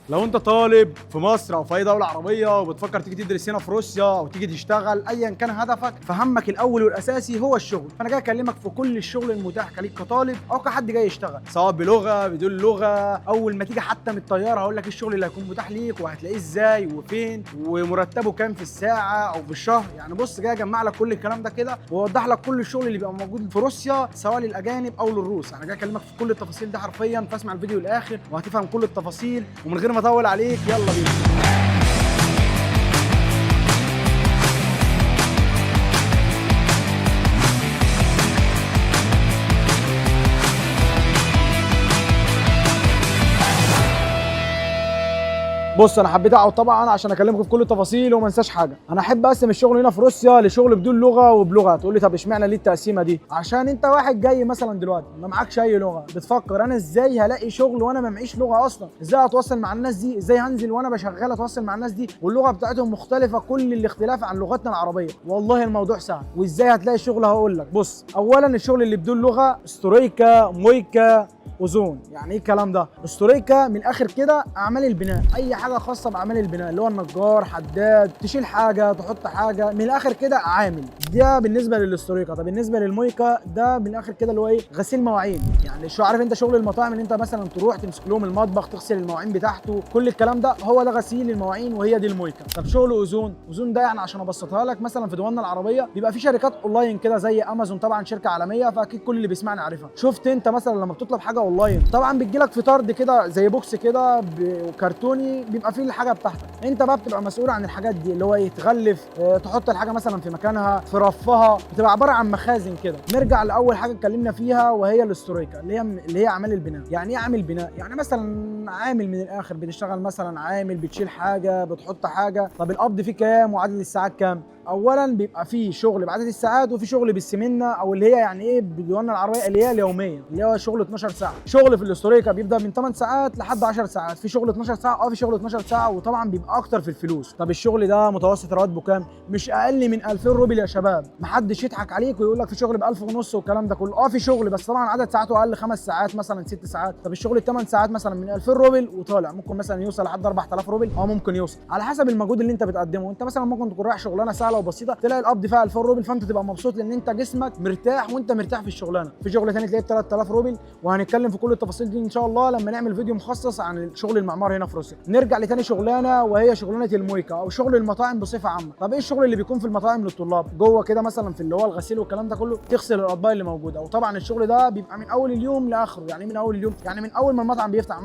لو انت طالب في مصر او في اي دوله عربيه وبتفكر تيجي تدرس هنا في روسيا او تيجي تشتغل ايا كان هدفك، فهمك الاول والاساسي هو الشغل. فانا جاي اكلمك في كل الشغل المتاح ليك كطالب او كحد جاي يشتغل، سواء بلغه بدون لغه. اول ما تيجي حتى من الطياره هقول لك الشغل اللي هيكون متاح ليك وهتلاقيه ازاي وفين ومرتبه كام في الساعه او بالشهر. يعني بص، جاي اجمع لك كل الكلام ده كده واوضح لك كل الشغل اللي بيبقى موجود في روسيا سواء للاجانب او للروس. انا جاي اكلمك في كل التفاصيل دي حرفيا، فاسمع الفيديو للاخر وهتفهم كل التفاصيل. ومن غير ما اطول عليك يلا بينا. بص، انا حبيت اقعد طبعا عشان اكلمكم في كل التفاصيل وما انساش حاجه. انا احب اقسم الشغل هنا في روسيا لشغل بدون لغه وبلغه. تقول لي طب اشمعنى ليه التقسيمه دي؟ عشان انت واحد جاي مثلا دلوقتي ما معكش اي لغه، بتفكر انا ازاي هلاقي شغل وانا ما معيش لغه اصلا؟ ازاي اتواصل مع الناس دي؟ ازاي هنزل وانا بشغل اتواصل مع الناس دي واللغه بتاعتهم مختلفه كل الاختلاف عن لغتنا العربيه؟ والله الموضوع سهل. وازاي هتلاقي شغل؟ هقول لك. بص، اولا الشغل اللي بدون لغه ستوريكا، مويكا، اوزون. يعني ايه الكلام ده؟ ستوريكا من الاخر كده اعمال البناء، اي حاجه خاصه باعمال البناء، اللي هو النجار، حداد، تشيل حاجه، تحط حاجه، من الاخر كده عامل. ده بالنسبه للستوريكا. طب بالنسبه للمويكا، ده من الاخر كده اللي هو ايه؟ غسيل مواعين. يعني شو عارف انت شغل المطاعم اللي انت مثلا تروح تمسك لهم المطبخ، تغسل المواعين بتاعته، كل الكلام ده هو ده غسيل المواعين وهي دي المويكا. طب شغل اوزون، اوزون ده يعني عشان ابسطها لك، مثلا في دولنا العربيه بيبقى في شركات اونلاين كده زي امازون، طبعا شركه عالميه فاكيد كل اللي بيسمعني عارفها. شفت انت مثلا لما بتطلب حاجه اونلاين طبعا بتجيلك في طرد كده زي بوكس كده كرتوني بيبقى فيه الحاجه بتاعتك، انت بقى بتبقى مسؤول عن الحاجات دي، اللي هو ايه؟ تغلف، تحط الحاجه مثلا في مكانها، في رفها، بتبقى عباره عن مخازن كده. نرجع لاول حاجه اتكلمنا فيها وهي الاستوريكا، اللي هي اعمال البناء. يعني ايه عامل بناء؟ يعني مثلا عامل من الاخر بتشتغل، مثلا عامل بتشيل حاجه، بتحط حاجه. طب القبض فيه كام وعدد الساعات كام؟ اولا بيبقى فيه شغل بعدد الساعات وفي شغل بالسمنه، او اللي هي يعني ايه بدولنا العربيه اللي هي اليوميه، اللي هو شغل 12 ساعه. شغل في الاستوريكا بيبدا من 8 ساعات لحد 10 ساعات، في شغل 12 ساعه، في شغل 12 ساعه، وطبعا بيبقى اكتر في الفلوس. طب الشغل ده متوسط رواتبه كام؟ مش اقل من 2000 روبل يا شباب. محدش يضحك عليك ويقول لك في شغل ب 1000 ونص والكلام ده كله. في شغل، بس طبعا عدد ساعاته اقل، 5 ساعات مثلا، 6 ساعات. طب الشغل ال 8 ساعات مثلا من 2000 روبل وطالع، ممكن مثلا يوصل لحد 4000 روبل، ممكن يوصل على حسب المجهود اللي انت بتقدمه. انت مثلا ممكن تكون رايح شغلانه سهله وبسيطه تلاقي القبض فيها 2000 روبل، فانت تبقى مبسوط لان انت جسمك مرتاح وانت مرتاح في الشغلانه. في شغل ثاني تلاقيه ب 3000 روبل، وهنتكلم في كل التفاصيل دي ان شاء الله لما نعمل فيديو مخصص عن شغل المعمار هنا في روسيا. نرجع لتاني شغلانه وهي شغلانه المويكا او شغل المطاعم بصفه عامه. طب ايه الشغل اللي بيكون في المطاعم للطلاب جوه كده مثلا في اللي هو الغسيل والكلام ده كله؟ تغسل الاطباق اللي موجوده. وطبعا الشغل ده بيبقى من اول اليوم لاخره. يعني من اول اليوم، يعني من اول ما المطعم بيفتح،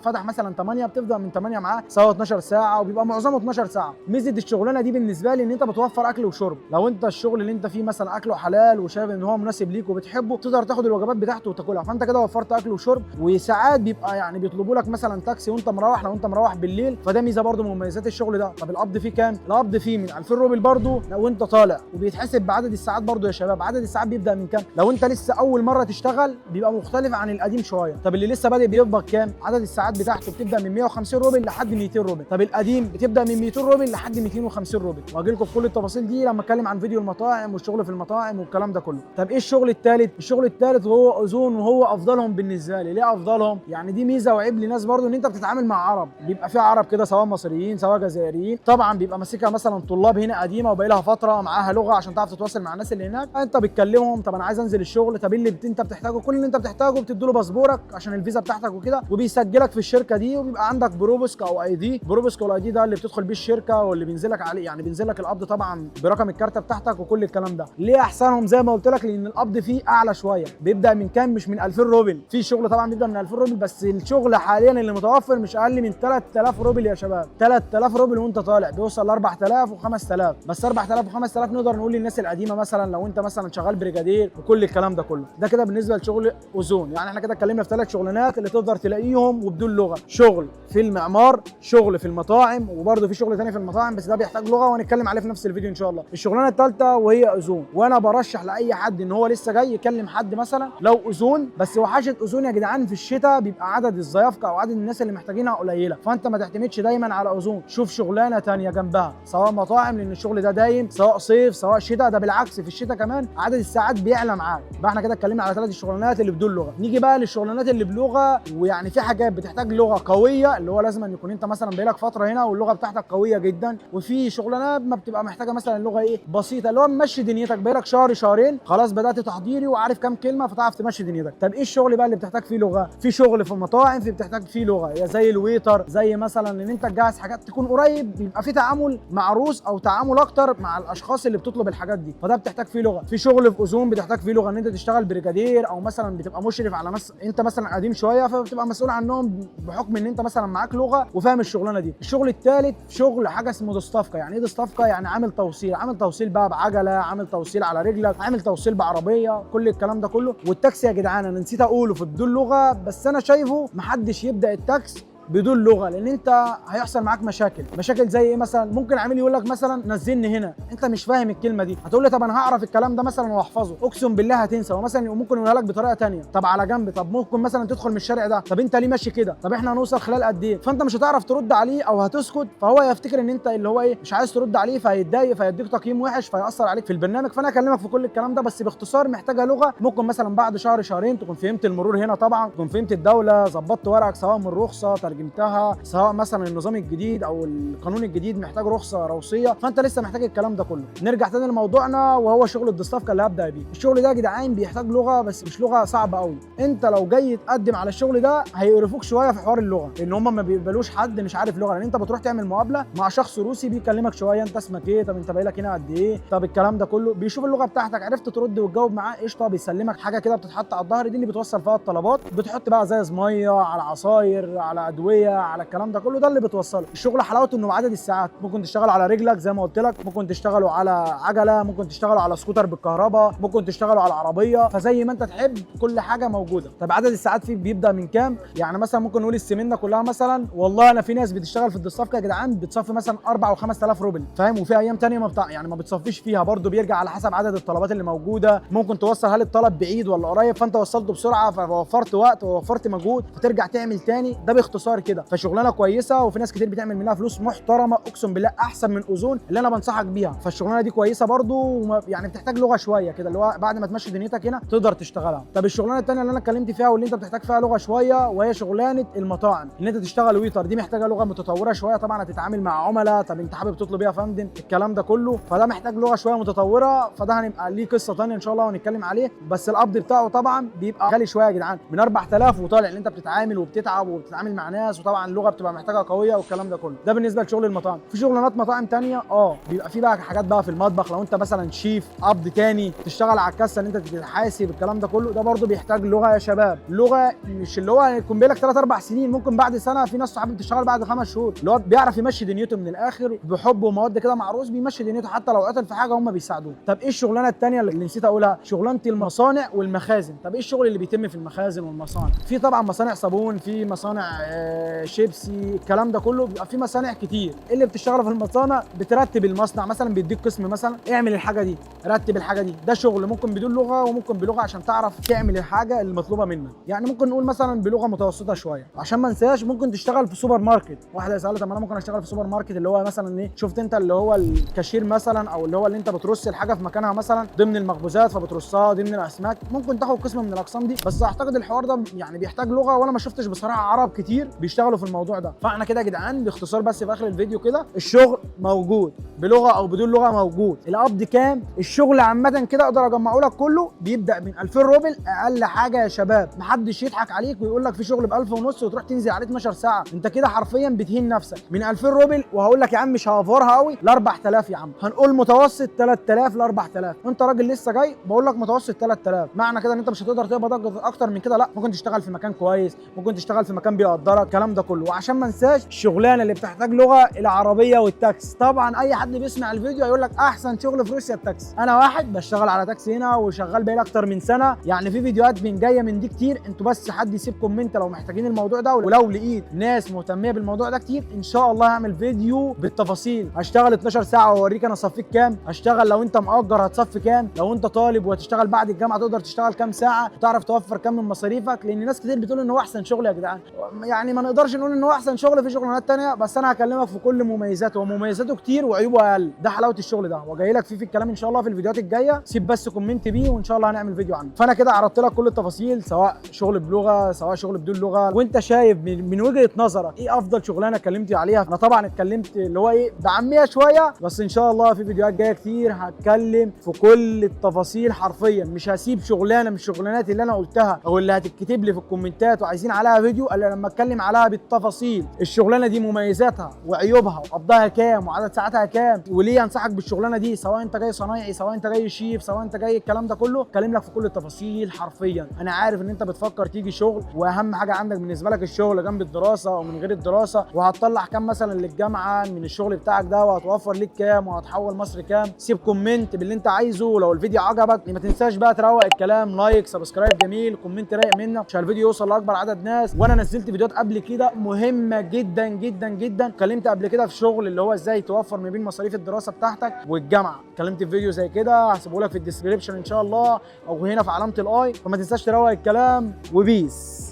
فتح مثلا 8 بتبدا من 8 معاه سواء 12 ساعه، وبيبقى معظمه 12 ساعه. ميزه الشغلانه دي بالنسبه لي ان انت بتوفر اكل وشرب. لو انت الشغل اللي انت فيه مثلا اكله حلال وشايف ان هو مناسب ليك وبتحبه، تقدر تاخد الوجبات بتاعته وتاكلها، فانت كده وفرت اكل وشرب. وساعات بيبقى يعني بيطلبوا لك مثلا تاكسي وانت مروح، لو انت مروح بالليل، فده ميزه برده من مميزات الشغل ده. طب القبض فيه كام؟ القبض فيه من 2000 روبل برده لو انت طالع، وبيتحسب بعدد الساعات برده يا شباب. عدد الساعات بيبدا من كام؟ لو انت لسه اول مره تشتغل بيبقى مختلف عن القديم شويه. طب اللي لسه بادئ بيقبض كام؟ عدد الساعات بتاعته بتبدا من 150 روبل لحد 200 روبل. طب القديم بتبدا من 200 روبل لحد 250 روبل. واجي لكم في كل التفاصيل دي لما اتكلم عن فيديو المطاعم والشغل في المطاعم والكلام ده كله. طب ايه الشغل الثالث؟ الشغل الثالث هو اوزون، وهو افضلهم بالنسبه لي. ليه افضلهم؟ يعني دي ميزه وعيب لناس برضو، ان انت بتتعامل مع عرب. بيبقى في عرب كده سواء مصريين سواء جزائريين، طبعا بيبقى ماسكها مثلا طلاب هنا قديمه وبقى لها فتره معاها لغه عشان تعرف تتواصل مع الناس اللي هناك. انت بتكلمهم، طب انا عايز انزل الشغل، طب اللي انت بتحتاجه، كل اللي انت بتحتاجه بتديله باسبورك عشان الفيزا بتاعتك وكده، وبيسجلك في الشركه دي، وبيبقى عندك بروبوسك او اي دي. بروبوسك والاي دي ده اللي بتدخل بيه الشركه واللي بينزل لك عليه، يعني بينزل لك القبض طبعا برقم الكارته بتاعتك وكل الكلام ده. ليه احسنهم زي ما قلت لك؟ لان القبض فيه اعلى شويه، بيبدا من كام؟ مش من 2000 روبل. في شغل طبعا بيبدا من 2000 روبل، بس الشغل حاليا اللي متوفر مش اقل من 3000 روبل يا شباب. 3000 روبل وانت طالع بيوصل ل 4000 و5000. بس 4000 و5000 نقدر نقول للناس القديمه، مثلا لو انت مثلا شغال بريجادير وكل الكلام ده كله. ده كده بالنسبه لشغل اوزون. يعني احنا كده اتكلمنا في 3 شغلانات اللي تقدر تلاقيهم وبدون لغه. شغل في المعمار، شغل في المطاعم، وبرده في شغل ثاني في المطاعم بس ده بيحتاج لغه وهنتكلم عليه في نفس الفيديو. الفيديو ان شاء الله. الشغلانه الثالثه وهي اوزون، وانا برشح لاي حد ان هو لسه جاي يكلم حد مثلا لو اوزون، بس وحشه اوزون يا جدعان في الشتاء بيبقى عدد الزيافقه او عدد الناس اللي محتاجينها قليله، فانت ما تعتمدش دايما على اوزون، شوف شغلانه ثانيه جنبها سواء مطاعم، لان الشغل ده دايم سواء صيف سواء شتاء. ده بالعكس في الشتاء كمان عدد الساعات بيعلى معاك. يبقى احنا كده اتكلمنا على 3 الشغلانات اللي بدون لغه. نيجي بقى للشغلانات اللي بلغه، ويعني في حاجات بتحتاج لغه قويه اللي هو لازم أن يكون انت مثلا بقالك فتره هنا واللغه بتاعتك قويه جدا، وفي شغلانات ما بتبقى محتاجه مثلا لغه ايه بسيطه اللي هو ممشي دنيتك بقالك شهر شهرين خلاص بدات تحضيري وعارف كام كلمه فتعرف تمشي دنيتك. طب ايه الشغل بقى اللي بتحتاج فيه لغه؟ في شغل في المطاعم في بتحتاج فيه لغه، يا زي الويتر، زي مثلا ان انت تجهز حاجات تكون قريب بيبقى في تعامل مع عروس او تعامل اكتر مع الاشخاص اللي بتطلب الحاجات دي، فده بتحتاج فيه لغه. في شغل في اوزون بتحتاج فيه لغه ان انت تشتغل بريجادير او مثلا بتبقى مشرف على ناس انت مثلا قديم شويه فبتبقى مسؤول عنهم بحكم ان انت مثلا معاك لغه وفاهم الشغلانه دي. الشغل الثالث شغل حاجه اسمه دستافكه. يعني ايه دستافكه؟ يعني عامل توصيل، عامل توصيل بقى بعجله، عامل توصيل على رجلك، عامل توصيل بعربيه، كل الكلام ده كله. والتاكسي يا جدعان انا نسيت اقوله في بدون لغه، بس انا شايفه محدش يبدا التاكسي بدون لغه، لان انت هيحصل معاك مشاكل زي ايه مثلا؟ ممكن عميل يقول لك مثلا نزلني هنا، انت مش فاهم الكلمه دي، هتقول لي طب انا هعرف الكلام ده مثلا واحفظه، اقسم بالله هتنسى. ومثلا ممكن يقولها لك بطريقه ثانيه، طب على جنب، طب ممكن مثلا تدخل من الشارع ده، طب انت ليه ماشي كده، طب احنا هنوصل خلال قد ايه، فانت مش هتعرف ترد عليه او هتسكت، فهو يفتكر ان انت اللي هو ايه مش عايز ترد عليه فهيتضايق فيديك تقييم وحش فيأثر عليك في البرنامج. فانا اكلمك في كل الكلام ده بس باختصار محتاجه لغه. ممكن مثلا بعد شهر شهرين تكون فهمت المرور هنا، طبعا تكون فهمت الدوله، ظبطت ورقك سواء من رخصه ترجمتها، سواء مثلا النظام الجديد او القانون الجديد محتاج رخصه روسيه، فانت لسه محتاج الكلام ده كله. نرجع تاني لموضوعنا وهو شغل الدستافكه اللي هبدا بيه. الشغل ده يا جدعان بيحتاج لغه بس مش لغه صعبه قوي. انت لو جاي تقدم على الشغل ده هيقرفوك شويه في حوار اللغه، لان هم ما بيقبلوش حد مش عارف لغه، لان انت بتروح تعمل مقابله مع شخص روسي بيكلمك شويه انت اسمك ايه، طب انت بقالك هنا قد ايه، طب الكلام ده كله، بيشوف اللغه بتاعتك عرفت ترد وتجاوب معاه قشطه، بيسلمك حاجه كده بتتحط على الظهر دي اللي بتوصل فيها الطلبات، بتحط بقى ازايز ميه على عصاير على ادويه على الكلام ده كله، ده اللي بتوصله. الشغل حلاوته انه بعدد الساعات، ممكن تشتغل على رجلك زي ما قلت لك، ممكن تشتغلوا على عجله، ممكن تشتغلوا على سكوتر بالكهرباء، ممكن تشتغلوا على عربيه، فزي ما انت تحب كل حاجه موجوده. طب عدد الساعات فيه بيبدا من كام؟ يعني مثلا ممكن نقول السمنه كلها مثلا، والله انا في ناس بتشتغل في الدستافكه يا جدعان بتصفي مثلا 4 و5000 روبل، فاهم؟ وفي ايام ثانيه ما بتصفيش فيها، برده بيرجع على حسب عدد الطلبات اللي موجوده. ممكن توصل هل الطلب بعيد ولا قريب، فانت وصلته بسرعه فوفرت وقت ووفرت مجهود فترجع تعمل تاني. ده باختصار كده. فشغلانه كويسه وفي ناس كتير بتعمل منها فلوس محترمه، اقسم بالله احسن من اوزون اللي انا بنصحك بيها. فالشغلانه دي كويسه برده، يعني بتحتاج لغه شويه كده اللي هو بعد ما تمشي دنيتك هنا تقدر تشتغلها. طب الشغلانه الثانيه اللي انا اتكلمت فيها واللي انت بتحتاج فيها لغه شويه وهي شغلانه المطاعم، ان انت تشتغل ويتر، دي محتاجه لغه متطوره شويه طبعا، هتتعامل مع عملاء، طب انت حابب تطلب ايه يا فندم، الكلام ده كله، فده محتاج لغه شويه متطوره، فده هنبقى ليه قصه ثانيه ان شاء الله ونتكلم عليه. بس القبض بتاعه طبعا بيبقى غالي شويه يا جدعان، من 4000 وطالع، اللي انت بتتعامل وبتتعب وبتتعامل مع ناس، وطبعا اللغه بتبقى محتاجه قويه والكلام ده كله. ده بالنسبه لشغل المطاعم. في شغلانات مطاعم ثانيه بيبقى في بقى حاجات بقى في المطبخ، لو انت مثلا شيف، قبض تاني، تشتغل على الكاسه ان انت تحاسب الكلام ده كله، ده برده بيحتاج لغه يا شباب. لغه مش اللي هو يكون بيلك 3 4 سنين، ممكن بعد سنه، في ناس صحابي بتشتغل بعد 5 شهور، اللي هو بيعرف يمشي دنيته من الاخر بحب ومواد كده مع روز، بيمشي دنيته حتى لو قتل في حاجه هم بيساعدوه. طب ايه الشغلانه الثانيه اللي نسيت اقولها؟ شغلانه المصانع والمخازن. طب ايه الشغل اللي بيتم في المخازن والمصانع؟ في طبعا مصانع صابون، في مصانع شيبسي، الكلام ده كله بيبقى في مصانع كتير. اللي بتشتغل في المصانع بترتب المصنع، مثلا بيديك قسم مثلا اعمل الحاجه دي، رتب الحاجه دي، ده شغل ممكن بدون لغه وممكن بلغه عشان تعرف تعمل الحاجه اللي مطلوبه منك. يعني ممكن نقول مثلا بلغه متوسطه شويه عشان ما انساش. ممكن تشتغل في سوبر ماركت، واحد يسال طب انا ممكن اشتغل في سوبر ماركت اللي هو مثلا ايه، شفت انت اللي هو الكاشير مثلا، او اللي هو اللي انت بترص الحاجه في مكانها مثلا ضمن المخبوزات فبترصها ضمن الاسماك، ممكن تاخد قسم من الاقسام دي. بس اعتقد الحوار ده يعني بيحتاج لغه، وانا ما شفتش بصراحه عرب كتير بيشتغلوا في الموضوع ده. فاحنا كده يا جدعان باختصار بس في اخر الفيديو كده، الشغل موجود بلغه او بدون لغه موجود. القبض كام؟ الشغل عامه كده اقدر اجمعه لك كله بيبدا من 2000 روبل اقل حاجه يا شباب. محدش يضحك عليك ويقول لك في شغل ب 1000 ونص وتروح تنزل عليه 12 ساعه، انت كده حرفيا بتهين نفسك. من 2000 روبل، وهقول لك يا عم مش هوفرها قوي، ل 4000 يا عم، هنقول متوسط 3000 ل 4000. انت راجل لسه جاي بقول لك متوسط 3000، معنى كده ان انت مش هتقدر تقبض اكتر من كده. لا، ممكن تشتغل في مكان كويس، ممكن تشتغل في مكان بيقدرك، الكلام ده كله. وعشان ما انساش الشغلانه اللي بتحتاج لغه، العربيه والتاكس. طبعا اي حد بيسمع الفيديو هيقول لك احسن شغل في روسيا التاكسي. انا واحد بشتغل على تاكسي هنا وشغال بقالي اكتر من سنه، يعني في فيديوهات من جايه من دي كتير. انتوا بس حد يسيب كومنت لو محتاجين الموضوع ده، ولو لقيت ناس مهتميه بالموضوع ده كتير ان شاء الله هعمل فيديو بالتفاصيل. هشتغل 12 ساعه واوريك انا صفيت كام، هشتغل لو انت مأجر هتصفي كام، لو انت طالب وهتشتغل بعد الجامعه تقدر تشتغل كام ساعه، تعرف توفر كام من مصاريفك. لان ناس كتير بتقول ان هو احسن شغل يا جدعان، يعني ما نقدرش نقول ان هو احسن شغل، في شغلانات ثانيه، بس انا هكلمك في كل مميزاته، ومميزاته كتير وعيوبه اقل. ده حلاوه الشغل ده، وجاي لك فيه في الكلام ان شاء الله في الفيديوهات الجايه. سيب بس كومنت بيه وان شاء الله هنعمل فيديو عنه. فانا كده عرضت لك كل التفاصيل، سواء شغل بلغه سواء شغل بدون لغه، وانت شايف من وجهه نظرك ايه افضل شغلانه اتكلمت عليها. انا طبعا اتكلمت اللي هو ايه بعميها شويه، بس ان شاء الله في فيديوهات جايه كتير هتكلم في كل التفاصيل حرفيا. مش هسيب شغلانه من الشغلانات اللي انا قلتها او اللي هتتكتب لي في الكومنتات وعايزين عليها فيديو الا لما اتكلم عليها بالتفاصيل. الشغلانه دي مميزاتها وعيوبها وقبضها كام وعدد ساعاتها كام وليه انصحك بالشغلانه دي، سواء انت جاي صنايعي سواء انت جاي شيف سواء انت جاي الكلام ده كله، اتكلم لك في كل التفاصيل حرفيا. انا عارف ان انت بتفكر تيجي شغل، واهم حاجه عندك بالنسبه لك الشغل جنب الدراسه او من غير الدراسه، وهتطلع كام مثلا للجامعه من الشغل بتاعك ده، وهتوفر ليك كام، وهتحول مصر كام. سيب كومنت باللي انت عايزه، ولو الفيديو عجبك ما تنساش بقى تروق الكلام، لايك سبسكرايب جميل، كومنت رايق منك عشان الفيديو يوصل لاكبر عدد ناس. وانا نزلت فيديوهات قبل كده مهمه جدا جدا جدا، اتكلمت قبل كده في شغل اللي هو ازاي توفر ما بين مصاريف الدراسه بتاعتك والجامعه، اتكلمت في فيديو زي كده هسيبه لك في الديسكربشن ان شاء الله او هنا في علامه الاي. فما تنساش تروق الكلام وبيس.